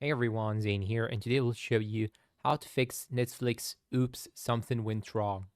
Hey everyone, Zane here, and today we'll show you how to fix Netflix Oops, Something Went Wrong.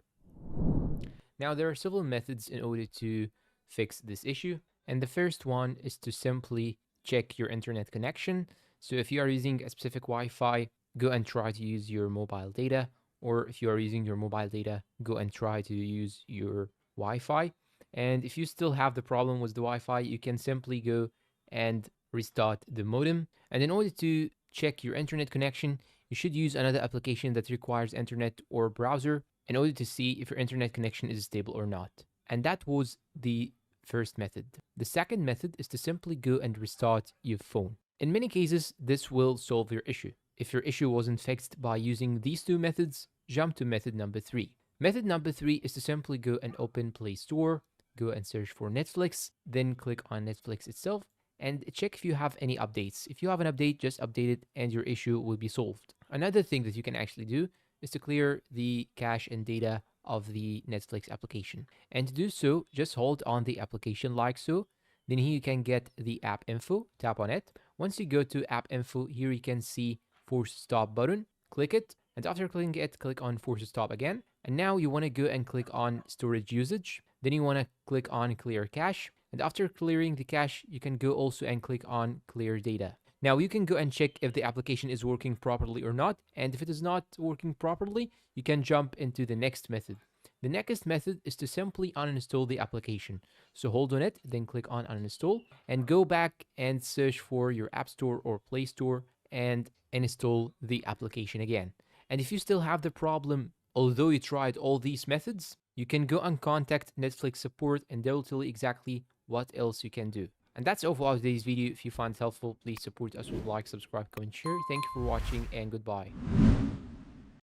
Now, there are several methods in order to fix this issue, and the first one is to simply check your internet connection. So, if you are using a specific Wi Fi, go and try to use your mobile data, or if you are using your mobile data, go and try to use your Wi Fi. And if you still have the problem with the Wi Fi, you can simply go and restart the modem. And in order to check your internet connection, you should use another application that requires internet or browser in order to see if your internet connection is stable or not. And that was the first method. The second method is to simply go and restart your phone. In many cases, this will solve your issue. If your issue wasn't fixed by using these two methods, jump to method number three. Method number three is to simply go and open Play Store, go and search for Netflix, then click on Netflix itself, and check if you have any updates. If you have an update, just update it and your issue will be solved. Another thing that you can actually do is to clear the cache and data of the Netflix application. And to do so, just hold on the application like so. Then here you can get the app info, tap on it. Once you go to app info, here you can see force stop button, click it. And after clicking it, click on force stop again. And now you want to go and click on storage usage. Then you want to click on clear cache. And after clearing the cache, you can go also and click on clear data. Now you can go and check if the application is working properly or not. And if it is not working properly, you can jump into the next method. The next method is to simply uninstall the application. So hold on it, then click on uninstall and go back and search for your App Store or Play Store and install the application again. And if you still have the problem, although you tried all these methods, you can go and contact Netflix support and they will tell you exactly what else you can do. And that's all for today's video. If you find it helpful, please support us with like, subscribe, comment, share. Thank you for watching and goodbye.